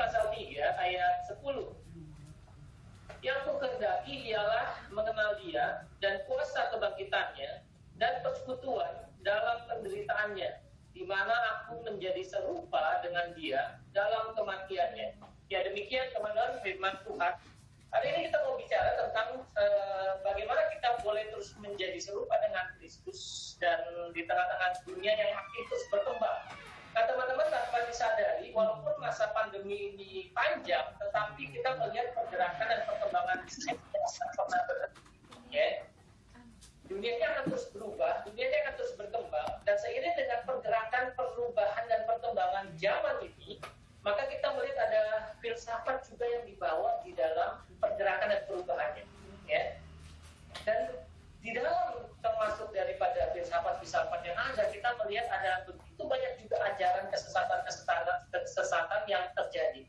pasal 3 ayat 10. Yang kukehendaki ialah mengenal Dia dan kuasa kebangkitannya dan persekutuan dalam penderitaannya, di mana aku menjadi serupa dengan Dia dalam kematiannya. Ya, demikian teman-teman firman Tuhan. Hari ini kita mau bicara tentang bagaimana kita boleh terus menjadi serupa dengan Kristus dan di tengah-tengah dunia yang makin terus berkembang. Nah, teman-teman tanpa disadari, walaupun masa pandemi ini panjang, tetapi kita melihat pergerakan dan perkembangan bisnis yang sangat pernah berhenti. Ya. Dunianya akan terus berubah, dunianya akan terus berkembang, dan seiring dengan pergerakan, perubahan, dan perkembangan zaman ini, maka kita melihat ada filsafat juga yang dibawa di dalam pergerakan dan perubahannya. Ya. Dan di dalam termasuk daripada filsafat-filsafat yang ada, kita melihat ada begitu banyak juga ajaran kesesatan yang terjadi.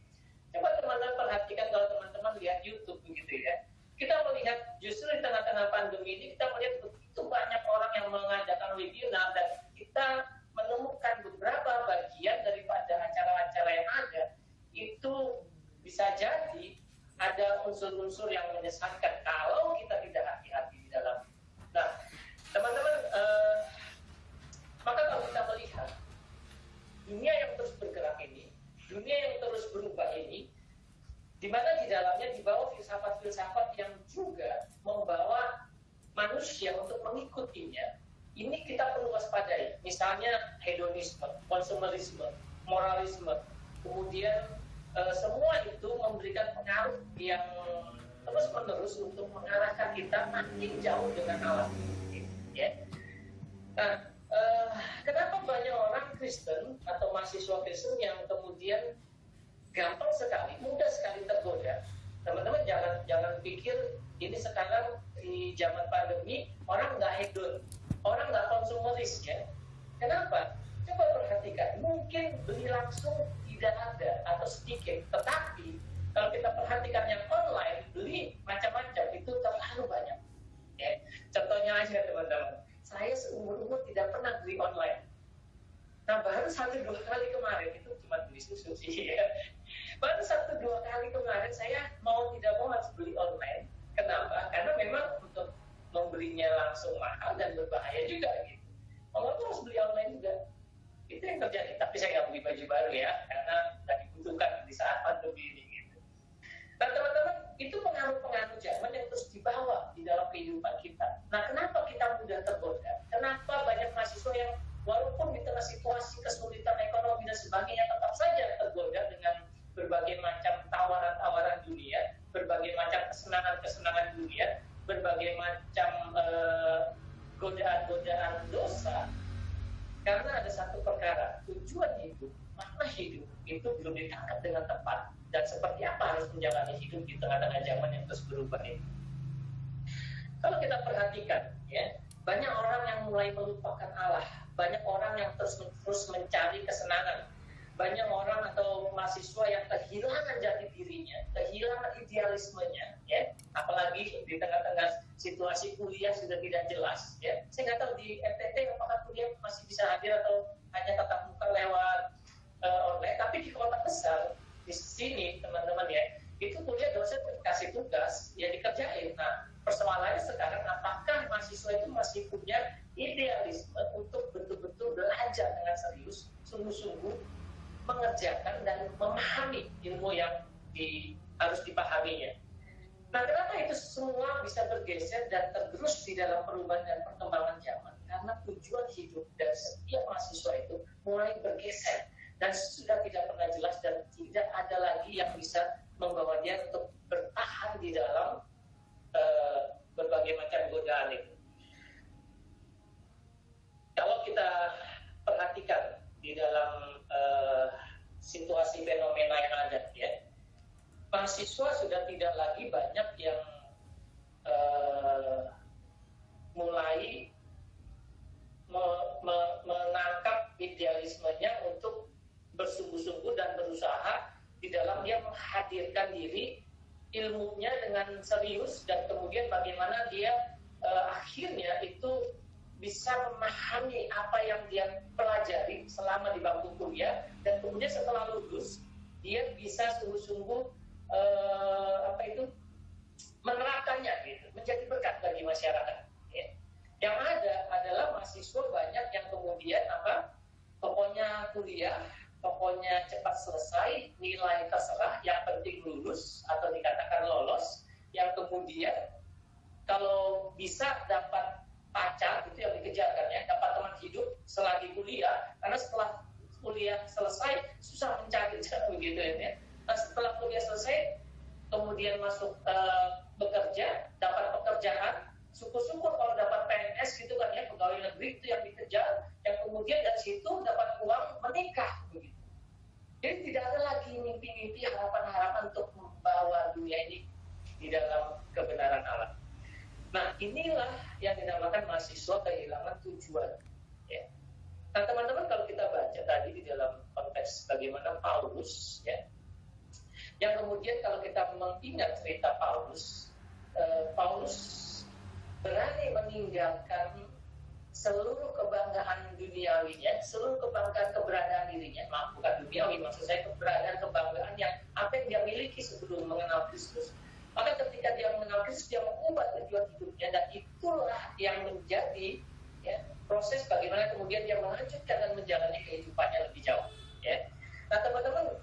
Coba teman-teman perhatikan kalau teman-teman lihat YouTube begitu ya. Kita melihat justru di tengah-tengah pandemi ini, kita melihat begitu banyak orang yang mengadakan webinar, dan kita menemukan beberapa bagian daripada acara-acara yang ada, itu bisa jadi ada unsur-unsur yang menyesatkan kalau kita tidak hati-hati di dalam. Nah, teman-teman, maka kalau kita melihat dunia yang terus bergerak ini, dunia yang terus berubah ini, di mana di dalamnya dibawa filsafat-filsafat yang juga membawa manusia untuk mengikutinya, ini kita perlu waspadai. Misalnya hedonisme, konsumerisme, moralisme, kemudian semua itu memberikan pengaruh yang terus-menerus untuk mengarahkan kita makin jauh dengan Allah. Ya. Nah, kenapa banyak orang Kristen atau mahasiswa Kristen yang kemudian gampang sekali, mudah sekali tergoda? Teman-teman jangan pikir ini sekarang di zaman pandemi orang nggak hedon, orang nggak konsumeris ya. Kenapa? Coba perhatikan, mungkin beli langsung tidak ada atau sedikit, tetapi kalau kita perhatikan yang online, beli macam-macam itu terlalu banyak. Ya. Contohnya aja teman-teman, saya seumur-umur tidak pernah beli online. Nah, baru 1-2 kali kemarin, itu cuma beli susu sih ya. Baru 1-2 kali kemarin saya mau tidak mau harus beli online. Kenapa? Karena memang untuk membelinya langsung mahal dan berbahaya juga gitu. Kalau itu harus beli online juga. Itu yang terjadi. Tapi saya nggak beli baju baru ya, karena tidak dibutuhkan di saat pandemi ini gitu. Nah, teman-teman, itu pengaruh-pengaruh zaman yang terus dibawa di dalam kehidupan kita. Nah, kenapa kita mudah tergoda? Kenapa banyak mahasiswa yang walaupun di tengah situasi kesulitan ekonomi dan sebagainya tetap saja tergoda dengan berbagai macam tawaran-tawaran dunia, berbagai macam kesenangan-kesenangan dunia, berbagai macam godaan-godaan dosa. Karena ada satu perkara, tujuan hidup, makna hidup itu belum ditangkap dengan tepat. Dan seperti apa harus menjalani hidup di tengah-tengah zaman yang terus berubah ini. Kalau kita perhatikan, ya, banyak orang yang mulai melupakan Allah, banyak orang yang terus mencari kesenangan, banyak orang atau mahasiswa yang kehilangan jati dirinya, kehilangan idealismenya, ya, apalagi di tengah-tengah situasi kuliah sudah tidak jelas, ya. Saya nggak tahu di FTT apakah kuliah masih bisa hadir atau hanya tatap muka lewat online, tapi di kota besar di sini teman-teman ya, itu kuliah dosen dikasih tugas ya dikerjain. Nah, persoalannya sekarang apakah mahasiswa itu masih punya idealisme untuk betul-betul belajar dengan serius, sungguh-sungguh mengerjakan dan memahami ilmu yang harus dipahaminya. Nah, kenapa itu semua bisa bergeser dan tergerus di dalam perubahan dan perkembangan zaman? Karena tujuan hidup dan setiap mahasiswa itu mulai bergeser dan sudah tidak pernah jelas dan tidak ada lagi yang bisa membawa dia untuk bertahan di dalam berbagai macam godaan itu. Kalau kita perhatikan di dalam situasi fenomena yang ada, ya, mahasiswa sudah tidak lagi banyak yang mulai menangkap idealismenya untuk bersungguh-sungguh dan berusaha di dalam dia menghadirkan diri ilmunya dengan serius dan kemudian bagaimana dia akhirnya itu bisa memahami apa yang dia pelajari selama di bangku kuliah dan kemudian setelah lulus dia bisa bisa sungguh-sungguh menerapkannya gitu, menjadi berkat bagi masyarakat. Ya. Yang ada adalah mahasiswa banyak yang kemudian pokoknya kuliah, pokoknya cepat selesai, nilai terserah, yang penting lulus atau dikatakan lolos, yang kemudian kalau bisa dapat pacar itu yang dikejar kan ya, dapat teman hidup selagi kuliah, karena setelah kuliah selesai susah mencari begitu ya. Nah, setelah kuliah selesai kemudian masuk bekerja, dapat pekerjaan, syukur-syukur kalau dapat PNS gitu kan ya, pegawai negeri itu yang dikejar, yang kemudian dari situ dapat uang menikah begitu. Jadi tidak ada lagi mimpi-mimpi, harapan-harapan untuk membawa dunia ini di dalam kebenaran Allah. Nah, inilah yang dinamakan mahasiswa kehilangan tujuan. Ya. Nah, teman-teman, kalau kita baca tadi di dalam konteks bagaimana Paulus, ya, yang kemudian kalau kita mengingat cerita Paulus, Paulus berani meninggalkan seluruh kebanggaan duniawinya, seluruh kebanggaan keberadaan dirinya, bukan duniawi, maksud saya kebanggaan yang apa yang dia miliki sebelum mengenal Kristus. Maka ketika dia mengenal Kristus, dia mengubah tujuan hidupnya, dan itulah yang menjadi ya, proses bagaimana kemudian dia melanjutkan dan menjalani kehidupannya lebih jauh. Ya. Nah, teman-teman,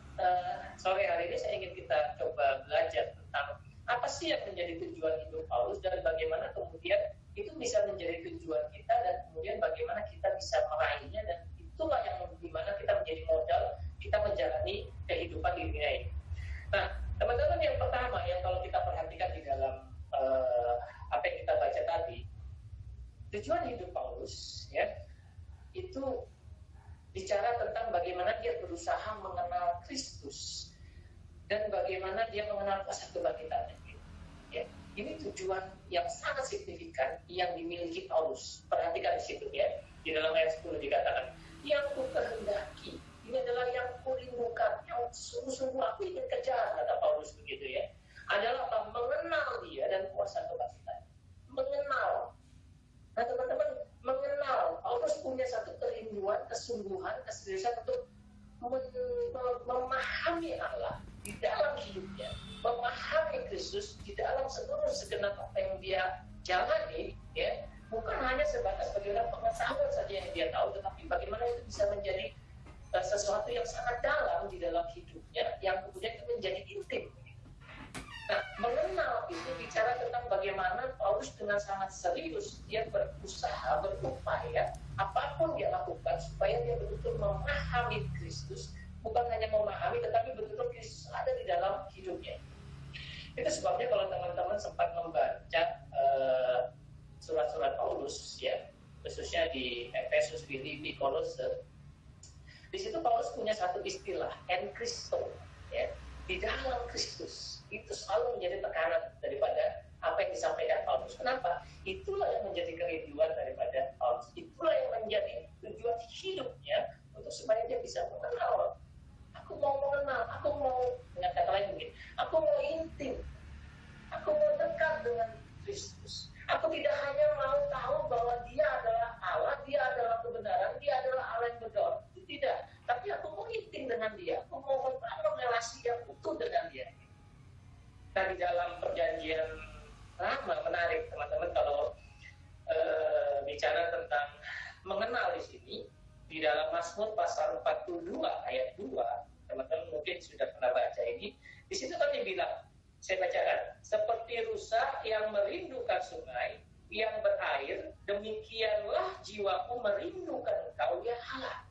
sore hari ini saya ingin kita coba belajar tentang apa sih yang menjadi tujuan hidup Paulus, dan bagaimana kemudian itu bisa menjadi tujuan kita, dan kemudian bagaimana kita bisa meraihnya, dan itulah yang dimana kita menjadi modal kita menjalani kehidupan di dunia ini. Nah, teman-teman, yang pertama yang kalau kita perhatikan di dalam apa yang kita baca tadi, tujuan hidup Paulus ya itu bicara tentang bagaimana dia berusaha mengenal Kristus dan bagaimana dia mengenal kuasa kebangkitannya. Ya, ini tujuan yang sangat signifikan yang dimiliki Paulus. Perhatikan di situ ya, di dalam ayat 10 dikatakan, yang ku kehendaki, ini adalah yang kurindukan, yang sungguh-sungguh aku ingin kejar, kata Paulus begitu ya, adalah apa? Mengenal dia dan kuasa kebangkitannya. Mengenal. Nah, teman-teman, mengenal. Paulus punya satu kerinduan, kesungguhan, keseriusan untuk memahami Allah di dalam hidupnya, memahami Kristus di dalam seluruh segenap apa yang dia jalani, ya, bukan hanya sebatas bagaimana pengetahuan saja yang dia tahu, tetapi bagaimana itu bisa menjadi sesuatu yang sangat dalam di dalam hidupnya, yang kemudian itu menjadi intim. Nah, mengenal itu bicara tentang bagaimana Paulus dengan sangat serius dia berusaha, berupaya apapun dia lakukan supaya dia betul-betul memahami Kristus, bukan hanya memahami tetapi betul-betul Kristus ada di dalam hidupnya. Itu sebabnya kalau teman-teman sempat membaca surat-surat Paulus ya, khususnya di Efesus, Filipi, Kolose, di situ Paulus punya satu istilah, en Christo, ya, di dalam Kristus. Itu selalu menjadi tekanan daripada apa yang disampaikan Paulus. Kenapa? Itulah yang menjadi kerinduan daripada Paulus. Itulah yang menjadi tujuan hidupnya untuk supaya dia bisa mengenal. Aku mau mengenal, aku mau, dengan kata lain mungkin, aku mau intim, aku mau dekat dengan Kristus. Aku tidak hanya mau tahu bahwa dia adalah Allah, dia adalah kebenaran, dia adalah Allah yang benar. Itu tidak. Tapi aku mau intim dengan dia, aku mau membangun relasi yang utuh dengan dia. Nah, di dalam perjanjian lama menarik teman-teman kalau bicara tentang mengenal di sini, di dalam Mazmur pasal 42 ayat 2, teman-teman mungkin sudah pernah baca ini. Di situ kan dibilang, saya bacakan, seperti rusa yang merindukan sungai yang berair, demikianlah jiwaku merindukan Engkau ya Allah.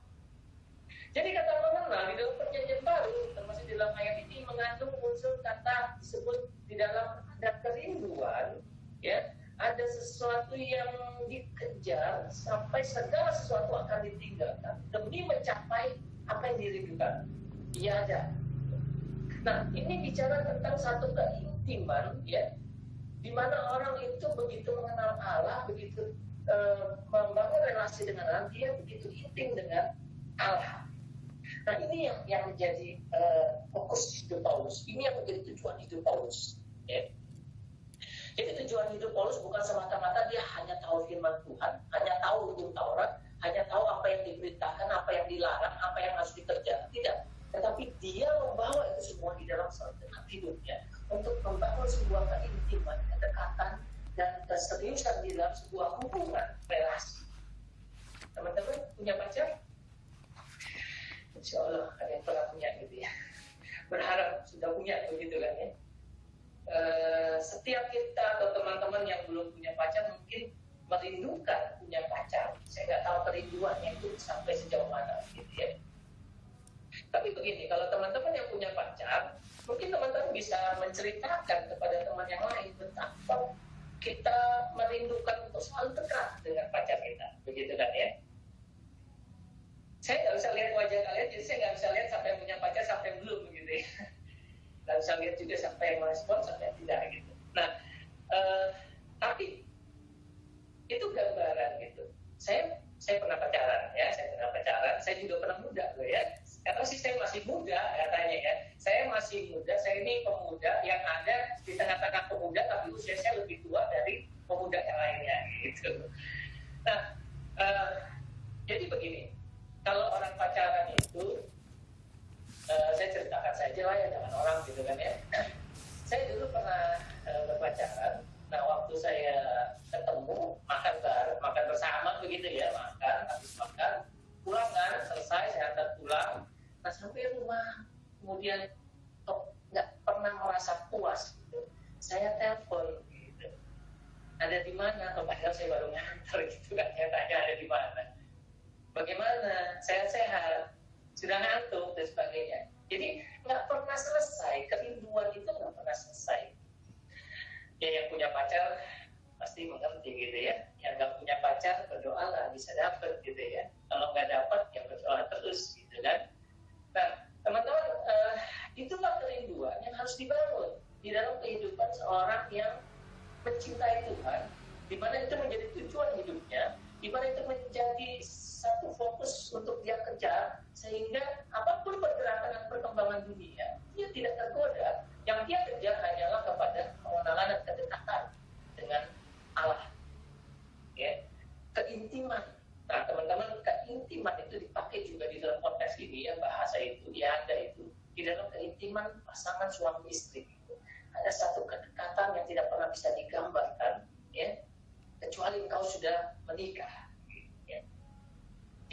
Jadi kata mengenal di dalam perjanjian baru, termasuk di dalam ayat ini mengandung unsur kata disebut di dalam ada kerinduan, ya, ada sesuatu yang dikejar sampai segala sesuatu akan ditinggalkan demi mencapai apa yang dirindukan. Iya ada. Nah, ini bicara tentang satu keintiman, ya, di mana orang itu begitu mengenal Allah, begitu membangun relasi dengan Allah, dia begitu intim dengan Allah. Nah, ini yang menjadi fokus hidup Paulus. Ini yang menjadi tujuan hidup Paulus. Ya. Jadi tujuan hidup Paulus bukan semata-mata dia hanya tahu firman Tuhan, hanya tahu hukum Taurat, hanya tahu apa yang diperintahkan, apa yang dilarang, apa yang harus dikerjakan. Tidak. Tetapi dia membawa itu semua di hidupnya untuk membangun sebuah keintiman, kedekatan, dan keseriusan di dalam sebuah hubungan relasi. Teman-teman punya pacar? Insya Allah ada yang pernah punya gitu ya. Berharap sudah punya begitu kan ya. Setiap kita atau teman-teman yang belum punya pacar mungkin merindukan punya pacar. Saya nggak tahu kerinduannya itu sampai sejauh mana gitu ya. Tapi begini, kalau teman-teman yang punya pacar, mungkin teman-teman bisa menceritakan kepada teman yang lain betapa kita merindukan untuk selalu dekat dengan pacar kita, begitu kan ya. Saya nggak bisa lihat wajah kalian, jadi saya nggak bisa lihat sampai punya pacar sampai belum begitu ya. Nggak bisa lihat juga sampai merespon sampai tidak gitu. Nah, tapi itu gambaran gitu. Saya pernah pacaran ya, saya juga pernah muda loh ya. Karena sih saya masih muda katanya ya. Saya masih muda, saya ini pemuda yang ada di tengah-tengah pemuda, tapi usia saya lebih tua dari pemuda yang lainnya gitu. Nah, jadi begini, kalau orang pacaran itu, saya ceritakan saja lah ya dengan orang gitu kan ya. Saya dulu pernah berpacaran. Nah, waktu saya ketemu, makan bersama begitu ya, habis makan, pulang kan, selesai, saya antar pulang. Nah, sampai rumah, kemudian nggak pernah merasa puas gitu. Saya telepon gitu. Ada di mana? Padahal saya baru ngantar gitu kan, saya tanya ada di mana. Bagaimana? Sehat-sehat, sudah ngantuk dan sebagainya. Jadi nggak pernah selesai, kerinduan itu nggak pernah selesai. Ya, yang punya pacar pasti mengerti gitu ya. Yang nggak punya pacar berdoalah bisa dapat gitu ya. Kalau nggak dapat ya berdoa terus gitu kan. Nah, teman-teman, itulah kerinduan yang harus dibangun di dalam kehidupan seorang yang mencintai Tuhan, di mana itu menjadi tujuan hidupnya, di mana itu menjadi satu fokus untuk dia kejar, sehingga apapun pergerakan dan perkembangan dunia, dia tidak tergoda. Yang dia kejar hanyalah kepada pengenalan dan kedekatan dengan Allah. Ya, keintiman. Nah, teman-teman, keintiman itu dipakai juga di dalam konteks ini ya, bahasa itu, ya ada itu. Di dalam keintiman pasangan suami istri itu ada satu kedekatan yang tidak pernah bisa digambarkan, ya, kecuali engkau sudah menikah. Ya.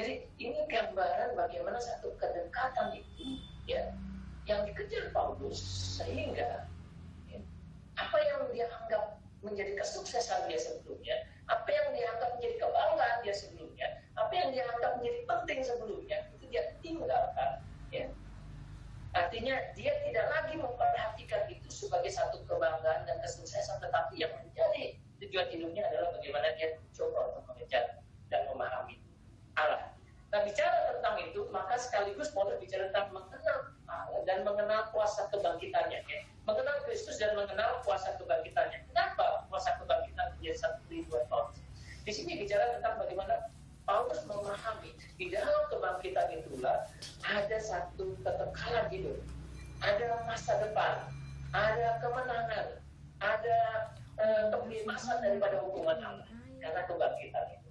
Jadi ini gambaran bagaimana satu kedekatan itu, ya, yang dikejar Paulus sehingga ya, apa yang dia anggap menjadi kesuksesan dia sebelumnya, apa yang dianggap menjadi kebanggaan dia sebelumnya, apa yang dianggap menjadi penting sebelumnya, itu dia tinggalkan. Ya. Artinya dia tidak lagi memperhatikan itu sebagai satu kebanggaan dan kesuksesan, tetapi yang menjadi tujuan hidupnya adalah bagaimana dia coba untuk mengejar dan memahami Allah. Nah, bicara tentang itu, maka sekaligus Paulus bicara tentang mengenal Allah dan mengenal kuasa kebangkitannya. Ya. Mengenal Kristus dan mengenal kuasa kebangkitannya. Kenapa kuasa kebangkitan menjadi satu tujuan Paulus? Di sini bicara tentang bagaimana Paulus memahami di dalam kebangkitan itulah ada satu kekekalan hidup, ada masa depan, ada kemenangan, ada kebebasan daripada hukuman Allah karena kebangkitan itu.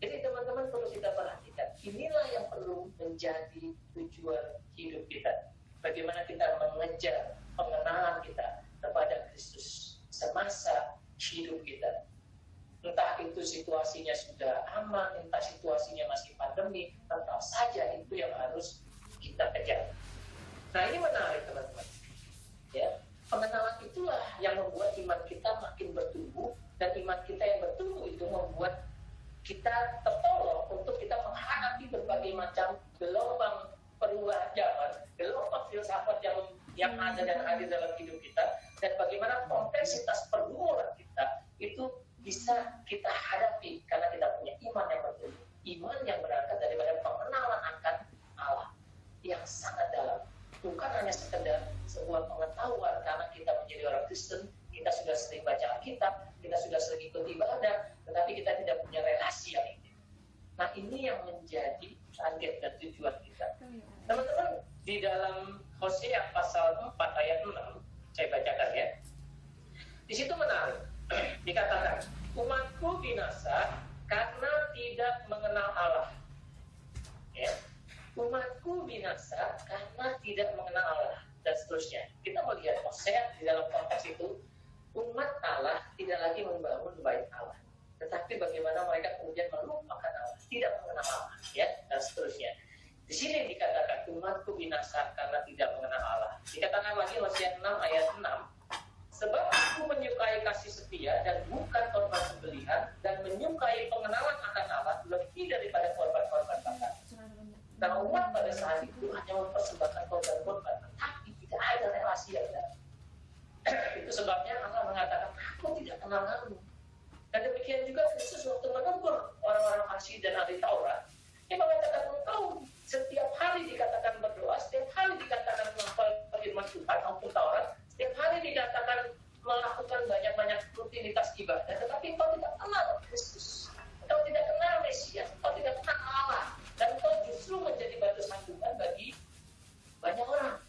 Jadi teman-teman perlu kita perhatikan, inilah yang perlu menjadi tujuan hidup kita. Bagaimana kita mengejar pengenalan kita kepada Kristus semasa hidup kita. Entah itu situasinya sudah aman, entah situasinya masih pandemi, tetap saja itu yang harus kita kejar. Nah, ini menarik teman-teman. Ya, pengenalan itulah yang membuat iman kita makin bertumbuh, dan iman kita yang bertumbuh itu membuat kita tertolong untuk kita menghadapi berbagai macam gelombang perubahan zaman, gelombang filsafat yang ada dan hadir dalam hidup kita, dan bagaimana kompleksitas pergumulan kita itu bisa kita hadapi karena kita punya iman yang bertumbuh, iman yang berangkat daripada pengenalan akan Allah yang sangat dalam, bukan hanya sekedar sebuah pengetahuan karena kita menjadi orang Kristen, kita sudah sering baca Alkitab, kita sudah sering ikut ibadah, tetapi kita tidak punya relasi yang ini. Nah, ini yang menjadi target dan tujuan kita. Teman-teman, di dalam Hosea pasal 4 ayat 6, saya bacakan ya. Di situ menarik, dikatakan, umatku binasa karena tidak mengenal Allah. Ya. Umatku binasa karena tidak mengenal Allah. dan seterusnya. Kita melihat Hosea di dalam konteks itu, umat Allah tidak lagi membangun bait Allah, tetapi bagaimana mereka kemudian melupakan Allah, tidak mengenal Allah, ya, dan seterusnya. Di sini dikatakan umatku binasa karena tidak mengenal Allah. Dikatakan lagi Hosea 6 ayat 6, sebab aku menyukai kasih setia dan bukan korban sembelihan, dan menyukai pengenalan akan Allah lebih daripada korban-korban bakar. Karena umat pada saat itu hanya mempersembahkan korban-korban, tetapi tidak ada relasi yang dalam. Itu sebabnya Allah mengatakan, aku tidak kenal kamu. Dan demikian juga Kristus waktu menegur orang-orang Farisi dan ahli Taurat, dia mengatakan, engkau setiap hari dikatakan berdoa, setiap hari dikatakan menghafal firman Tuhan maupun Taurat, setiap hari dikatakan melakukan banyak-banyak rutinitas ibadah, tetapi engkau tidak kenal Kristus, engkau tidak kenal Mesias, engkau tidak kenal Allah, dan engkau justru menjadi batu sandungan bagi banyak orang.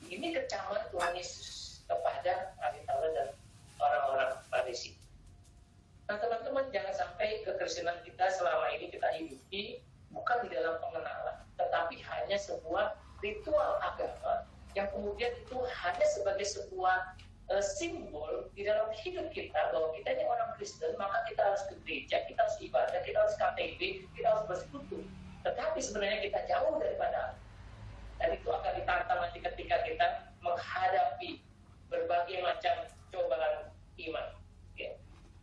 Ini kecaman Tuhan Yesus kepada ahli Taurat dan orang-orang Farisi. Nah teman-teman, jangan sampai kekristenan kita selama ini kita hidupi bukan di dalam pengenalan, tetapi hanya sebuah ritual agama yang kemudian itu hanya sebagai sebuah simbol di dalam hidup kita bahwa kita ini orang Kristen, maka kita harus ke gereja, kita harus ibadah, kita harus KTP, kita harus bersekutu. Tetapi sebenarnya kita jauh daripada Allah. Dan itu akan ditantang nanti ketika kita menghadapi berbagai macam cobaan iman. Ya.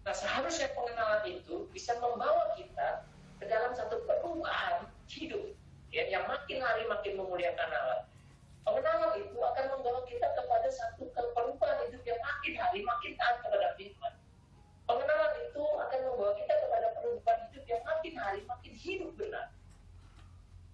Nah seharusnya pengenalan itu bisa membawa kita ke dalam satu perubahan hidup, ya, yang makin hari makin memuliakan Allah. Pengenalan itu akan membawa kita kepada satu perubahan hidup yang makin hari makin taat kepada firman. Pengenalan itu akan membawa kita kepada perubahan hidup yang makin hari makin hidup benar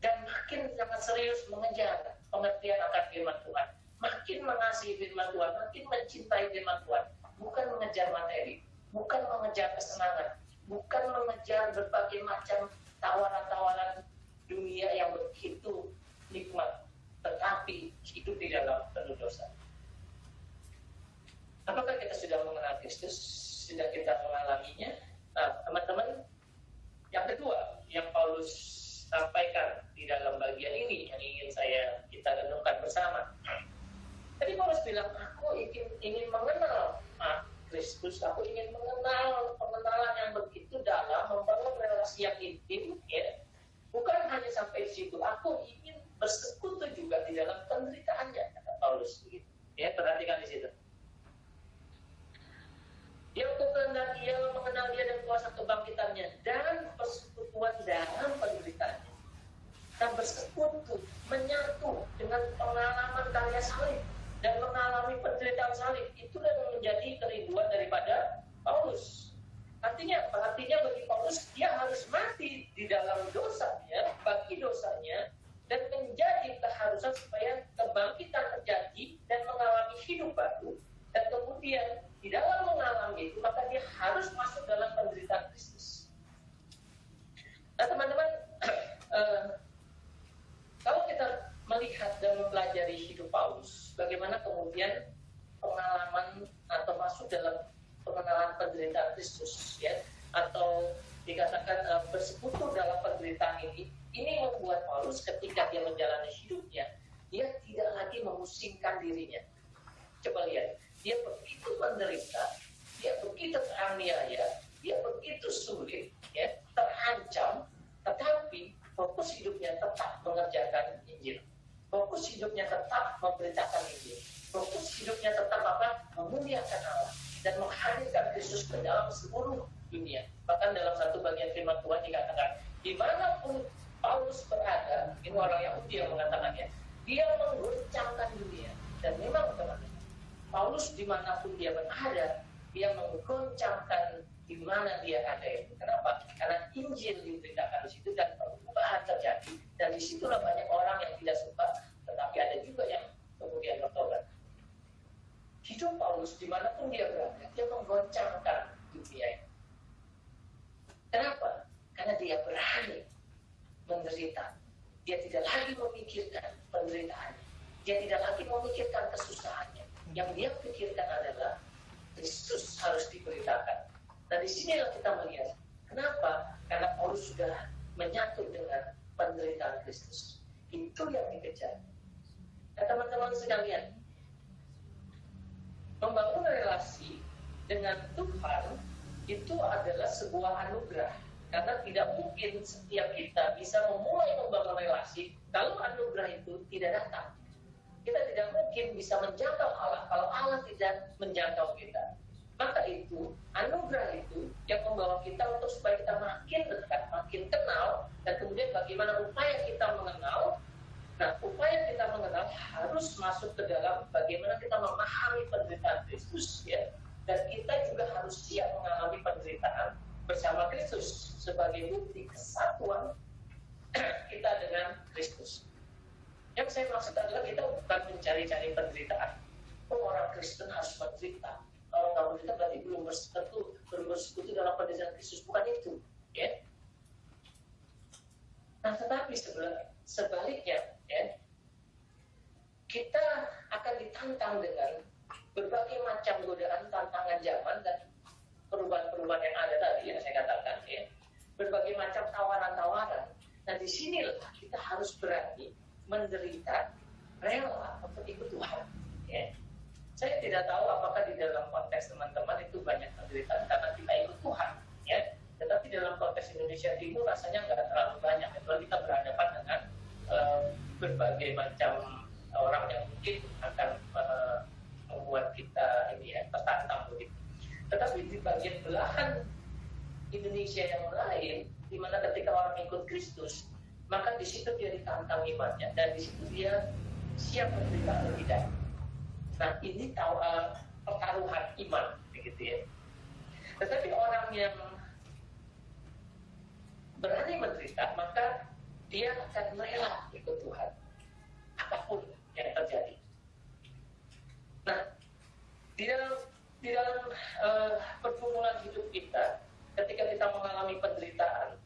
dan makin sangat serius mengejar pengertian akan firman Tuhan, makin mengasihi firman Tuhan, makin mencintai firman Tuhan, bukan mengejar materi, bukan mengejar kesenangan, bukan mengejar berbagai macam tawaran-tawaran dunia yang begitu nikmat, tetapi hidup di dalam penuh dosa. Apakah kita sudah mengenal Kristus? Sudah kita mengalaminya? Nah, teman-teman, yang kedua yang Paulus sampaikan di dalam bagian ini yang ingin kita renungkan bersama. Tadi Paulus bilang, aku ingin mengenal Kristus, aku ingin mengenal pengenalan yang begitu dalam, membangun relasi yang intim, ya. Bukan hanya sampai di situ, aku ingin bersekutu juga di dalam penderitaannya, kata Paulus begitu. Ya, perhatikan di situ. Yang kehendaki ialah mengenal dia dan kuasa kebangkitannya dan persekutuan dalam penderitaannya. Dan bersekutu, menyatu dengan pengalaman karya salib dan mengalami penderitaan salib, itu yang menjadi kerinduan daripada Paulus. Artinya apa? Artinya bagi Paulus, dia harus mati di dalam dosanya, bagi dosanya, dan menjadi keharusan supaya kebangkitan terjadi dan mengalami hidup baru. Dan kemudian di dalam mengalami itu, maka dia harus masuk dalam penderitaan Kristus. Nah teman-teman, kalau kita melihat dan mempelajari hidup Paulus, bagaimana kemudian pengalaman atau masuk dalam pengenalan penderitaan Kristus, ya, atau dikatakan bersekutu dalam penderitaan ini membuat Paulus ketika dia menjalani hidupnya, dia tidak lagi memusingkan dirinya. Coba lihat, dia begitu menderita, dia begitu teraniaya, dia begitu sulit, ya, terancam, tetapi fokus hidupnya tetap mengerjakan Injil. Fokus hidupnya tetap memberitakan Injil. Fokus hidupnya tetap memuliakan Allah dan menghadirkan Kristus ke dalam seluruh dunia. Bahkan dalam satu bagian firman Tuhan dikatakan, dimanapun Paulus berada, ini orang Yahudi yang mengatakannya, dia mengguncangkan dunia. Dan memang teman-teman, Paulus dimanapun dia berada, dia menggoncangkan di mana dia ada itu. Kenapa? Karena Injil diberitakan di situ dan perubahan terjadi. Dan disitulah banyak orang yang tidak suka, tetapi ada juga yang kemudian bertobat. Hidup Paulus dimanapun dia berada, dia menggoncangkan dunia ini. Kenapa? Karena dia berani menderita. Dia tidak lagi memikirkan penderitaannya. Dia tidak lagi memikirkan kesusahannya. Yang dia pikirkan adalah Kristus harus diberitakan. Nah disinilah kita melihat kenapa? Karena Paulus sudah menyatu dengan penderitaan Kristus. Itu yang dikejar. Nah, teman-teman sekalian, membangun relasi dengan Tuhan itu adalah sebuah anugerah. Karena tidak mungkin setiap kita bisa memulai membangun relasi kalau anugerah itu tidak datang. Kita tidak mungkin bisa menjangkau Allah kalau Allah tidak menjangkau kita. Maka itu, anugerah itu yang membawa kita untuk supaya kita makin dekat, makin kenal, dan kemudian bagaimana upaya kita mengenal. Nah, upaya kita mengenal harus masuk ke dalam bagaimana kita memahami penderitaan Kristus, ya. Dan kita juga harus siap mengalami penderitaan bersama Kristus sebagai bukti kesatuan kita dengan Kristus. Yang saya maksud adalah kita bukan mencari-cari penderitaan. Oh, orang Kristen harus menderita. Kalau nggak menderita berarti belum bersekutu dalam penderitaan Kristus. Bukan itu, ya. Nah, tetapi sebaliknya, ya, kita akan ditantang dengan berbagai macam godaan, tantangan zaman, dan perubahan-perubahan yang ada tadi yang saya katakan, ya. Berbagai macam tawaran-tawaran. Nah, disinilah kita harus berani menderita, rela untuk ikut Tuhan. Ya. Saya tidak tahu apakah di dalam konteks teman-teman itu banyak penderitaan karena kita ikut Tuhan. Ya. Tetapi dalam konteks Indonesia Timur rasanya nggak terlalu banyak. Kalau kita berhadapan dengan berbagai macam orang yang mungkin akan membuat kita ini ya tertantang begitu. Tetapi di bagian belahan Indonesia yang lain, di mana ketika orang ikut Kristus, maka di situ dia ditantang imannya dan di situ dia siap menderita lebih dahulu. Nah, ini pertaruhan iman, begitu ya. Tetapi orang yang berani menderita, maka dia akan rela ikut Tuhan, apapun yang terjadi. Nah, di dalam pergumulan hidup kita, ketika kita mengalami penderitaan,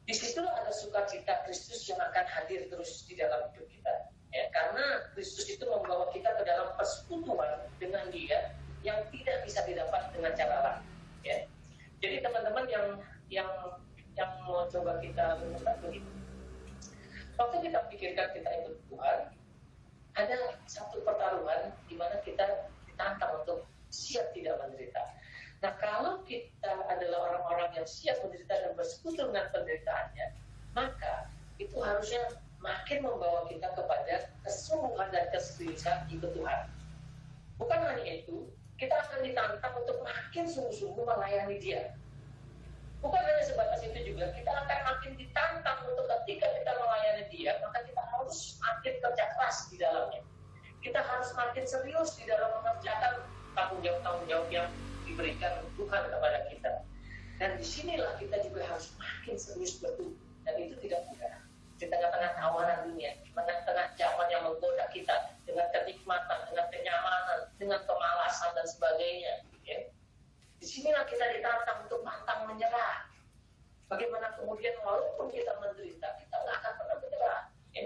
di situ ada sukacita Kristus yang akan hadir terus di dalam hidup kita. Ya, karena Kristus itu membawa kita ke dalam persekutuan dengan Dia yang tidak bisa didapat dengan cara lain. Ya. Jadi teman-teman yang mau coba kita renungkan begitu. Waktu kita pikirkan kita ikut Tuhan, ada satu pertaruhan di mana kita ditantang untuk siap tidak menderita. Nah, kalau kita adalah orang-orang yang siap menderita dan bersekutu dengan penderitaannya, maka itu harusnya makin membawa kita kepada kesungguhan dan keseriusan ikut Tuhan. Bukan hanya itu, kita akan ditantang untuk makin sungguh-sungguh melayani Dia. Bukan hanya sebatas itu juga, kita akan makin ditantang untuk ketika kita melayani Dia, maka kita harus makin kerja keras di dalamnya. Kita harus makin serius di dalam mengerjakan tanggung jawab yang diberikan Tuhan kepada kita. Dan disinilah kita juga harus makin serius bertumbuh. Dan itu tidak mudah. Di tengah-tengah tawaran dunia, di tengah-tengah zaman yang menggoda kita dengan kenikmatan, dengan kenyamanan, dengan kemalasan dan sebagainya. Ya. Disinilah kita ditantang untuk pantang menyerah. Bagaimana kemudian walaupun kita menderita, kita nggak akan pernah menyerah. Ya.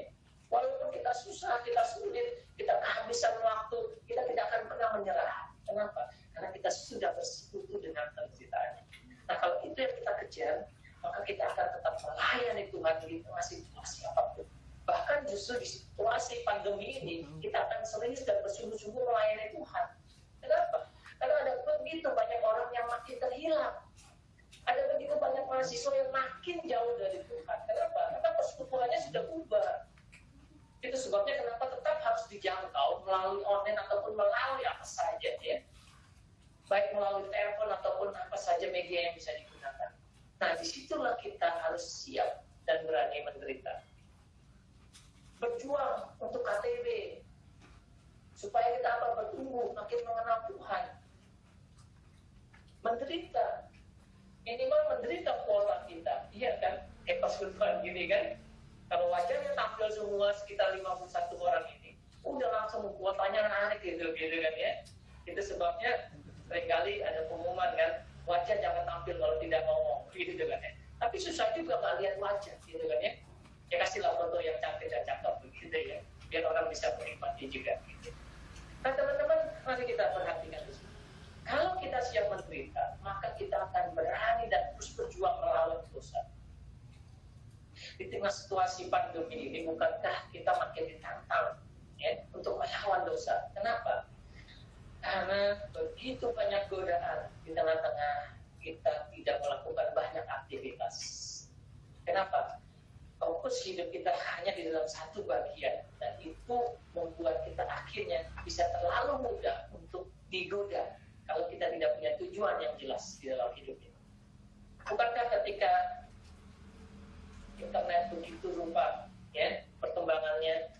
Walaupun kita susah, kita sulit, kita kehabisan waktu, kita tidak akan pernah menyerah. Kenapa? Karena kita sudah bersekutu dengan penderitaannya. Nah, kalau itu yang kita kejar, maka kita akan tetap melayani Tuhan di tengah situasi apapun. Bahkan justru di situasi pandemi ini, kita akan serius dan bersungguh-sungguh melayani Tuhan. Kenapa? Karena ada begitu banyak orang yang makin terhilang. Ada begitu banyak mahasiswa yang makin jauh dari Tuhan. Kenapa? Karena persekutuannya sudah bubar. Itu sebabnya kenapa tetap harus dijangkau melalui online ataupun melalui apa saja, ya. Baik melalui telepon ataupun apa saja media yang bisa digunakan. Nah, disitulah kita harus siap dan berani menderita. Berjuang untuk KTB, supaya kita bertumbuh, makin mengenal Tuhan. Menderita, minimal menderita pola kita, iya kan? Pas Tuhan gini kan? Kalau wajahnya tampil semua sekitar 51 orang ini, udah langsung kuotanya naik gitu kan ya. Itu sebabnya seringkali ada pengumuman kan, wajah jangan tampil kalau tidak ngomong, gitu kan ya. Tapi susah juga nggak lihat wajah, gitu kan ya. Ya kasihlah foto yang cantik dan cakep, begitu ya, biar orang bisa menikmati juga. Gitu. Nah teman-teman, mari kita perhatikan di sini. Kalau kita siap menderita, maka kita akan berani dan terus berjuang melawan dosa. Di tengah situasi pandemi ini, bukankah kita makin ditantang melawan dosa. Kenapa? Karena begitu banyak godaan di tengah-tengah kita tidak melakukan banyak aktivitas. Kenapa? Fokus hidup kita hanya di dalam satu bagian, dan itu membuat kita akhirnya bisa terlalu mudah untuk digoda kalau kita tidak punya tujuan yang jelas di dalam hidup ini. Bukankah ketika internet begitu rupa, ya, perkembangannya,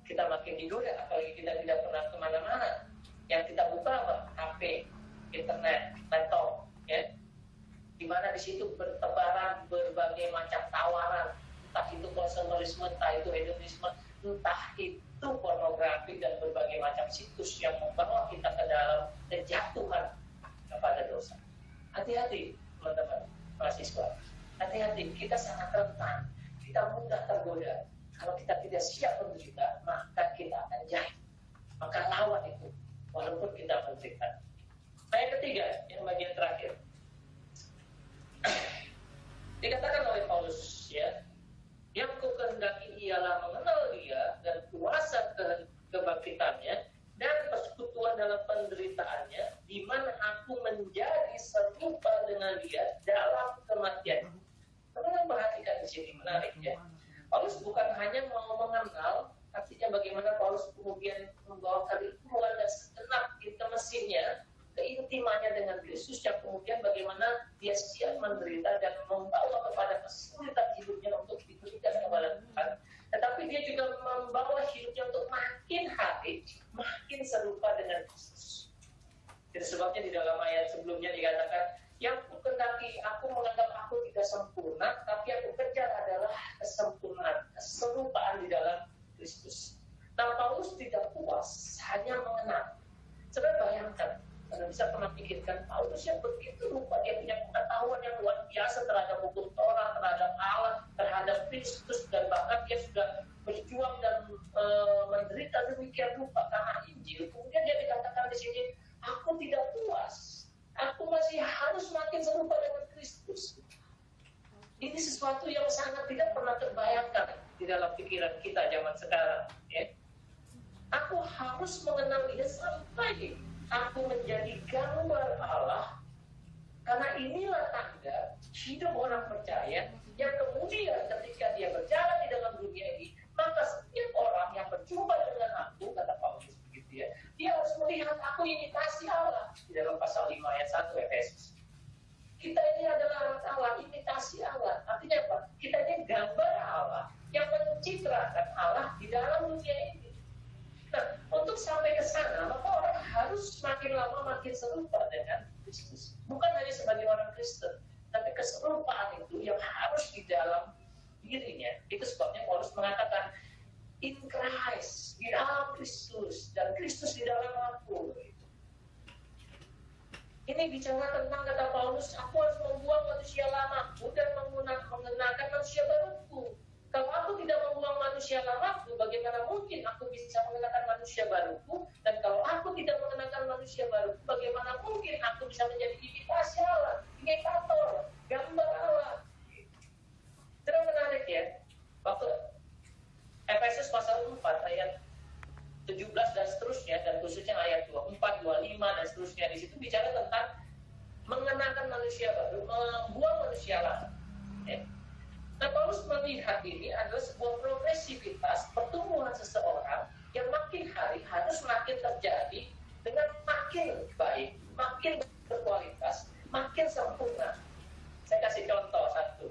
kita makin digoda, apalagi kita tidak pernah kemana-mana. Yang kita buka apa? HP, internet, laptop, ya, di mana di situ bertebaran berbagai macam tawaran, entah itu konsumerisme, entah itu hedonisme, entah itu pornografi dan berbagai macam situs yang membawa kita ke dalam kejatuhan kepada dosa. Hati-hati, teman-teman mahasiswa. Hati-hati, kita sangat rentan, kita mudah tergoda. Kalau kita tidak siap menderita, maka kita akan jahit. Maka lawan itu, walaupun kita menderita. Nah, yang ketiga, yang bagian terakhir, dikatakan oleh Paulus, ya, yang kukehendaki ialah mengenal Dia dan kuasa kebangkitannya dan persekutuan dalam penderitaannya, di mana aku menjadi serupa dengan Dia dalam kematian. Teman-teman perhatikan di sini, menarik ya. Paulus bukan hanya mau mengenal, artinya bagaimana Paulus kemudian membawa kerinduan dan segenap intimasinya, keintimannya dengan Yesus, yang kemudian bagaimana dia siap menderita dan membawa kepada kesulitan hidupnya untuk diberikan kepada Tuhan. Tetapi dia juga membawa hidupnya untuk makin hari makin serupa dengan Kristus. Itu sebabnya di dalam ayat sebelumnya dikatakan, yang kukehendaki, aku menganggap aku tidak sempurna, tapi aku kejar adalah kesempurnaan, keserupaan di dalam Kristus. Nah, Paulus tidak puas hanya mengenal. Coba bayangkan, Anda bisa pernah pikirkan, Paulus yang begitu rupa, dia punya pengetahuan yang luar biasa terhadap hukum Torah, terhadap Allah, terhadap Kristus, dan bahkan dia sudah berjuang dan menderita demikian rupa karena Injil. Kemudian dia dikatakan di sini, aku tidak puas, aku masih harus makin serupa dengan Kristus. Ini sesuatu yang sangat tidak pernah terbayangkan di dalam pikiran kita zaman sekarang. Ya. Aku harus mengenal Dia sampai aku menjadi gambar Allah, karena inilah tanda hidup orang percaya yang kemudian ketika dia berjalan di dalam dunia ini, maka setiap orang yang berjumpa dengan aku, kata Paulus begitu ya, dia harus melihat aku imitasi Allah di dalam pasal 5 ayat 1 Efesus. Kita ini adalah anak Allah, imitasi Allah. Artinya apa? Kita ini gambar Allah yang mencitrakan Allah di dalam dunia ini. Nah, untuk sampai ke sana, maka orang harus makin lama makin serupa dengan Kristus. Bukan hanya sebagai orang Kristen, tapi keserupaan itu yang harus di dalam dirinya. Itu sebabnya Paulus mengatakan, in Christ, di dalam Kristus, dan Kristus di dalam aku. Ini bicara tentang, kata Paulus, aku harus membuang manusia lamaku dan mengenakan manusia baruku. Kalau aku tidak membuang manusia lamaku, bagaimana mungkin aku bisa mengenakan manusia baruku? Dan kalau aku tidak mengenakan manusia baruku, bagaimana mungkin aku bisa menjadi imitasi Allah, imitator, gambar Allah? Itu menarik ya. Waktu Efesus pasal 4 ayat 17 dan seterusnya, dan khususnya ayat 24, 25 dan seterusnya, di situ bicara tentang mengenakan manusia baru, membuang manusia lama. Ya. Nah, Paulus melihat ini adalah sebuah progresivitas pertumbuhan seseorang yang makin hari harus makin terjadi dengan makin baik, makin berkualitas, makin sempurna. Saya kasih contoh satu.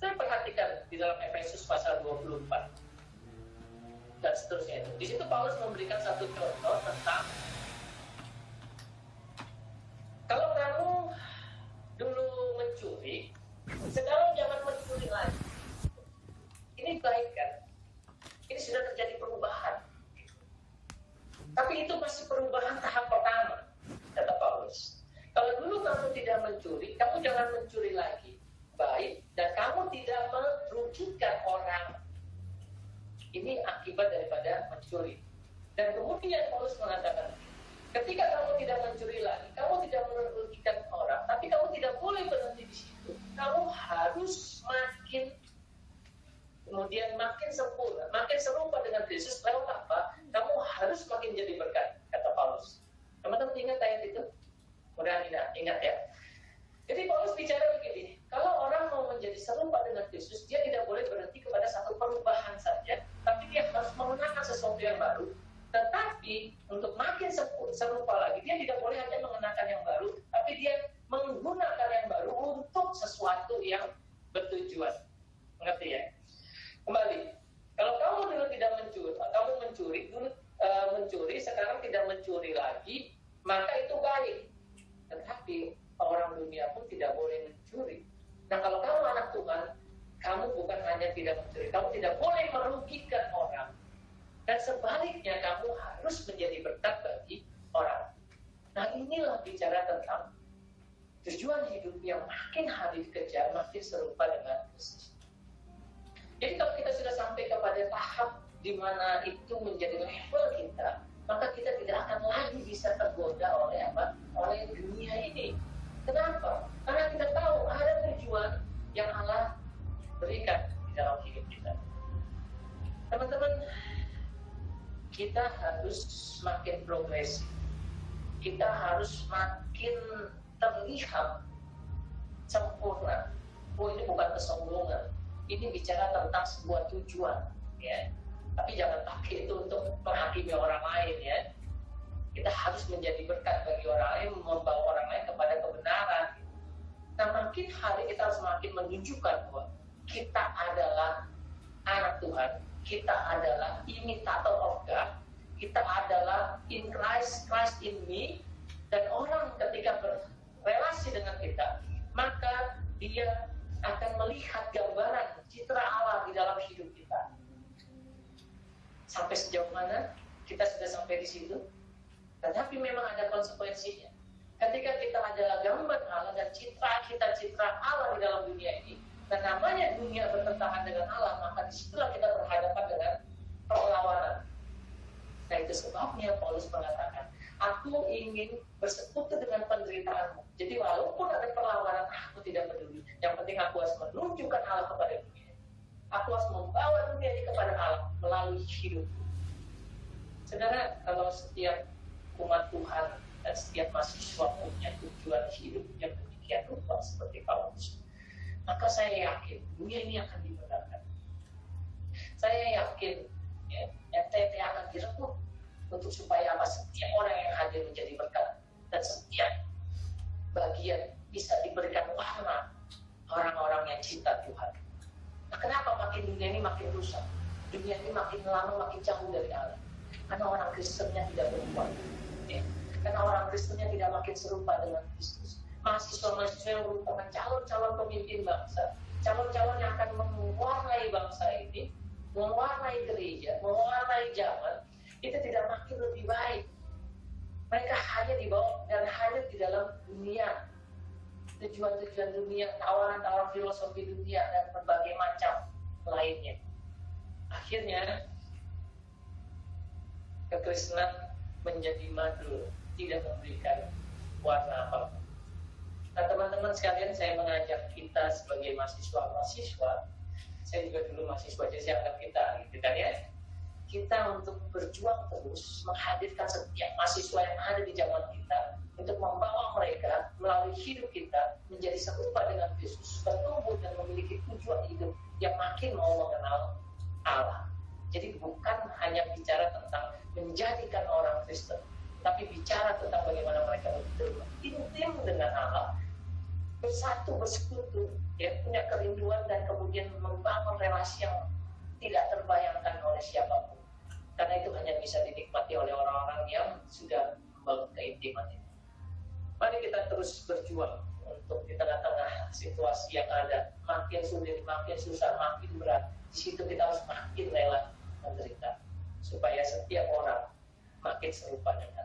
Saya perhatikan di dalam Efesus pasal 24 dan seterusnya itu. Di situ Paulus memberikan satu contoh tentang kalau kamu dulu mencuri, sekarang jangan mencuri lagi. Ini baik kan? Ini sudah terjadi perubahan. Tapi itu masih perubahan tahap pertama, kata Paulus. Kalau dulu kamu tidak mencuri, kamu jangan mencuri lagi. Baik, dan kamu tidak merugikan orang. Ini akibat daripada mencuri. Dan kemudian Paulus mengatakan, ketika kamu tidak mencuri lagi, kamu tidak merugikan orang, tapi kamu tidak boleh berhenti di situ. Kamu harus kemudian makin sempurna, makin serupa dengan Kristus. Lewat apa? Kamu harus makin jadi berkat, kata Paulus. Teman-teman ingat ayat itu? Mudah ingat ya. Jadi Paulus bicara begini, kalau orang mau menjadi serupa dengan Yesus, dia tidak boleh berhenti kepada satu perubahan saja, tapi dia harus mengenakan sesuatu yang baru. Tetapi untuk makin serupa lagi, dia tidak boleh hanya mengenakan yang baru, tapi dia menggunakan yang baru untuk sesuatu yang bertujuan. Mengerti ya? Kembali, kalau kamu dulu tidak mencuri, kamu mencuri, sekarang tidak mencuri lagi, maka itu baik. Tetapi orang dunia pun tidak boleh mencuri. Nah, kalau kamu anak Tuhan, kamu bukan hanya tidak mencuri, kamu tidak boleh merugikan orang. Dan sebaliknya, kamu harus menjadi berkat bagi orang. Nah, inilah bicara tentang tujuan hidup yang makin hari dikejar, makin serupa dengan Kristus. Jadi kalau kita sudah sampai kepada tahap di mana itu menjadi level kita, maka kita tidak akan lagi bisa tergoda oleh apa? Oleh dunia ini. Kenapa? Karena kita tahu ada tujuan yang Allah berikan di dalam hidup kita. Teman-teman, kita harus makin progresif. Kita harus makin terlihat sempurna. Ini bukan kesombongan. Ini bicara tentang sebuah tujuan, ya. Tapi jangan pakai itu untuk menghakimi orang lain, ya. Kita harus menjadi berkat bagi orang lain, membawa orang lain kepada kebenaran. Nah, makin hari kita harus makin menunjukkan bahwa kita adalah anak Tuhan, kita adalah imitator of God, kita adalah in Christ, Christ in me, dan orang ketika berrelasi dengan kita, maka dia akan melihat gambaran citra Allah di dalam hidup kita. Sampai sejauh mana kita sudah sampai di situ? Tetapi memang ada konsekuensinya. Ketika kita adalah gambar Allah dan citra Allah di dalam dunia ini, dan namanya dunia bertentangan dengan Allah, maka disitulah kita berhadapan dengan perlawanan. Nah, itu sebabnya Paulus mengatakan, aku ingin bersekutu dengan penderitaanmu. Jadi walaupun ada perlawanan, aku tidak peduli. Yang penting aku harus menunjukkan Allah kepada dunia. Aku harus membawa dunia ini kepada Allah melalui hidupku. Saudara, kalau setiap umat Tuhan dan setiap mahasiswa punya tujuan hidup yang demikian rupa seperti Paulus, maka saya yakin dunia ini akan dibenarkan. Saya yakin NTT akan direbut untuk supaya apa? Setiap orang yang hadir menjadi berkat dan setiap bagian bisa diberikan warna orang-orang yang cinta Tuhan. Nah, kenapa makin dunia ini makin rusak? Dunia ini makin lama makin jauh dari Allah. Karena orang Kristennya tidak berubah. Ya. Karena orang Kristennya tidak makin serupa dengan Kristus. Mahasiswa-mahasiswa yang merupakan calon-calon pemimpin bangsa, calon-calon yang akan mewarnai bangsa ini, mewarnai gereja, mewarnai zaman, itu tidak makin lebih baik. Mereka hanya dibawa dan hanya di dalam dunia, tujuan-tujuan dunia, tawaran-tawaran filosofi dunia dan berbagai macam lainnya. Akhirnya kekristenan menjadi madul, tidak memberikan warna apapun. Nah, teman-teman sekalian, saya mengajak kita sebagai mahasiswa-mahasiswa, saya juga dulu mahasiswa, jadi saya anggap kita, gitu kan ya, kita untuk berjuang terus menghadirkan setiap mahasiswa yang ada di zaman kita untuk membawa mereka melalui hidup kita menjadi serupa dengan Yesus, bertumbuh dan memiliki tujuan hidup yang makin mau mengenal Allah. Jadi bukan hanya bicara tentang menjadikan orang Kristen, tapi bicara tentang bagaimana mereka betul intim dengan Allah, bersatu, bersekutu, ya, punya kerinduan dan kemudian membangun relasi yang tidak terbayangkan oleh siapapun. Karena itu hanya bisa dinikmati oleh orang-orang yang sudah membangun keintiman ini. Mari kita terus berjuang untuk di tengah-tengah situasi yang ada, makin sulit, makin susah, makin berat. Di situ kita harus makin rela menderita supaya setiap orang makin serupa dengan